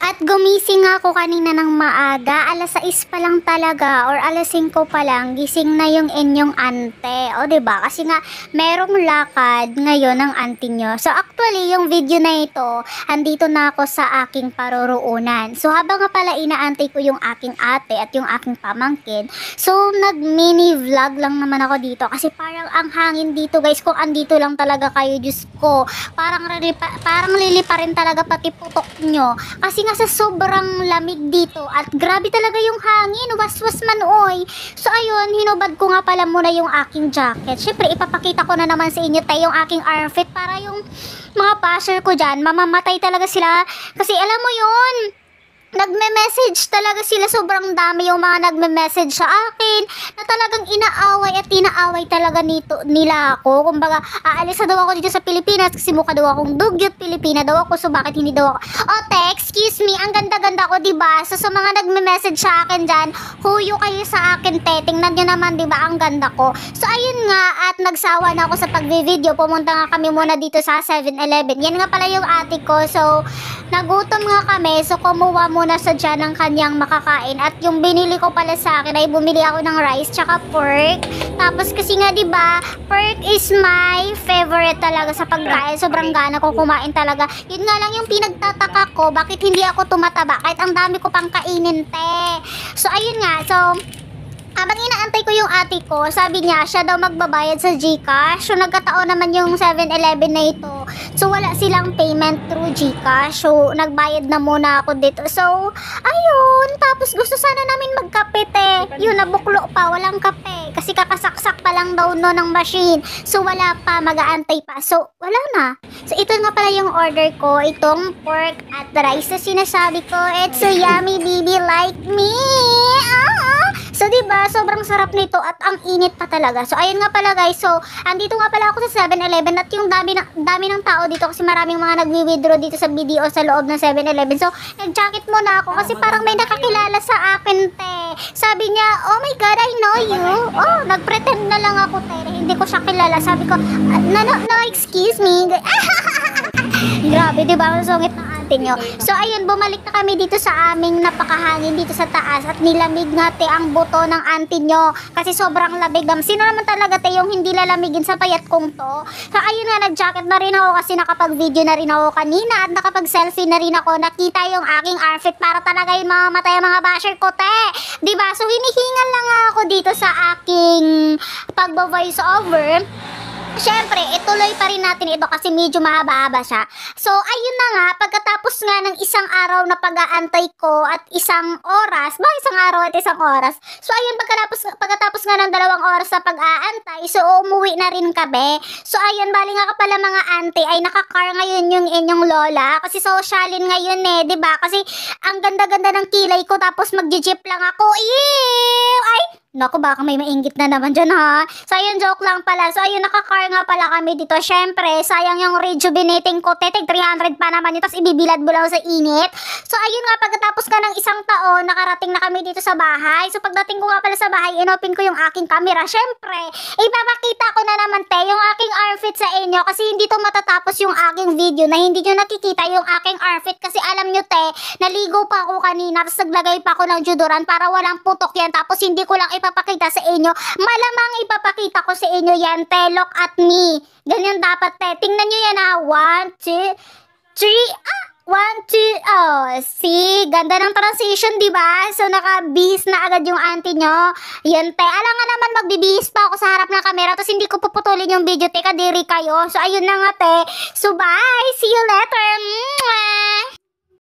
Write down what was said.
At gumising ako kanina ng maaga, alas 6 pa lang talaga or alas 5 pa lang, gising na yung inyong ante. O, diba? Kasi nga, merong lakad ngayon ng auntie nyo. So, actually, yung video na ito, andito na ako sa aking paroroonan. So, habang nga pala inaantay ko yung aking ate at yung aking pamangkin, so, nag-mini vlog lang naman ako dito. Kasi parang ang hangin dito, guys, kung andito lang talaga kayo, Diyos ko, parang lilipa rin talaga pati putok nyo. Kasi nga sa sobrang lamig dito at grabe talaga yung hangin, waswas man oy. So ayun, hinubad ko nga pala muna yung aking jacket. Syempre ipapakita ko na naman sa inyo tayo yung aking outfit para yung mga basher ko dyan, mamamatay talaga sila. Kasi alam mo yun, nagme-message talaga sila, sobrang dami yung mga nagme-message sa akin na talagang inaaway at tinaaway talaga nila ako. Kumbaga, aalis na daw ako dito sa Pilipinas kasi mukha daw akong dugyot, Pilipina daw ako, so bakit hindi daw ako? Ote, excuse me, ang ganda-ganda ko, diba? So sa mga nagme-message sa akin dyan, huyo kayo sa akin, te. Tingnan nyo naman, diba, ang ganda ko. So ayun nga, at nagsawa na ako sa pag-video, pumunta nga kami muna dito sa 7-Eleven. Yan nga pala yung ate ko, so nagutom nga kami, so kumuha muna sa dyan ng kanyang makakain. At yung binili ko pala sa akin ay bumili ako ng rice tsaka pork. Tapos kasi nga diba, pork is my favorite talaga sa pagkain. Sobrang gana ko kumain talaga. Yun nga lang yung pinagtataka ko, bakit hindi ako tumataba kahit ang dami ko pang kainin, te. So ayun nga, so habang inaantay ko yung ate ko, sabi niya, siya daw magbabayad sa GCash. So, nagkataon naman yung 7-Eleven na ito. So, wala silang payment through GCash. So, nagbayad na muna ako dito. So, ayun. Tapos, gusto sana namin magkape, te. Yun, nabuklo pa. Walang kape. Kasi kakasaksak pa lang daw no ng machine. So, wala pa. Mag-aantay pa. So, wala na. So, ito nga pala yung order ko. Itong pork at rice na sinasabi ko. It's so yummy, baby, like me. So, diba, sobrang sarap nito at ang init pa talaga. So, ayun nga pala, guys. So, andito nga pala ako sa 7-Eleven at yung dami ng tao dito kasi maraming mga nagwi-withdraw dito sa BDO sa loob ng 7-Eleven. So, nag-jacket muna ako kasi parang may nakakilala sa akin, te. Sabi niya, oh my God, I know you. Oh, nag-pretend na lang ako, te. Hindi ko siya kilala. Sabi ko, no, excuse me. Grabe, diba? Ang sungit ng ate nyo. So, ayun, bumalik na kami dito sa aming napakahangin dito sa taas at nilamig nga, te, ang buto ng auntie nyo. Kasi sobrang labig. Sino naman talaga, te, yung hindi lalamigin sa payat kong to? So, ayun nga, nag-jacket na rin ako kasi nakapag-video na rin ako kanina at nakapag-selfie na rin ako. Nakita yung aking outfit para talaga yung mamamatay ang mga basher ko, te. Diba? So, hinihingal lang ako dito sa aking pag-voice over. Siyempre, ituloy pa rin natin ito kasi medyo mahaba-haba siya. So, ayun na nga, pagkatapos nga ng isang araw na pag-aantay ko at isang oras, isang araw at isang oras. So, ayun, pagkatapos nga ng 2 oras na pag-aantay, so umuwi na rin kami. So, ayun, bali nga ka pala mga ante, ay nakakar ngayon yung inyong lola. Kasi socialin ngayon eh, diba? Kasi ang ganda-ganda ng kilay ko, tapos mag-jeep lang ako. Ew! Ay! Naku, baka may mainggit na naman dyan, ha? So, ayun, joke lang pala. So, ayun, nakakar nga pala kami dito. Siyempre, sayang yung rejuvenating ko. Tetek, 300 pa naman yun. Tapos, ibibilad mo lang sa init. So, ayun nga, pagkatapos ka ng isang taon, nakarating na kami dito sa bahay. So, pagdating ko nga pala sa bahay, inopen ko yung aking camera. Siyempre, ipapakita ko na naman, te, yung aking outfit sa inyo. Kasi hindi to matatapos yung aking video na hindi nyo nakikita yung aking outfit. Kasi alam nyo, te, naligo pa ako kanina. Tapos, naglagay pa ako ng deodorant para walang putok yan. Tapos, hindi ko lang ipapakita sa inyo. Malamang ipapakita ko sa inyo yan, te. Look at me. Ganyan dapat, te. Tingnan nyo yan, ha. 1, 2, 3, 1, 2, oh, see? Ganda ng transition, diba? So, naka-bis na agad yung auntie nyo. Yan, te. Alam nga naman, magbibihis pa ako sa harap ng camera, tapos hindi ko puputulin yung video, te. Kadiri kayo. So, ayun na nga, te. So, bye! See you later! Mwah!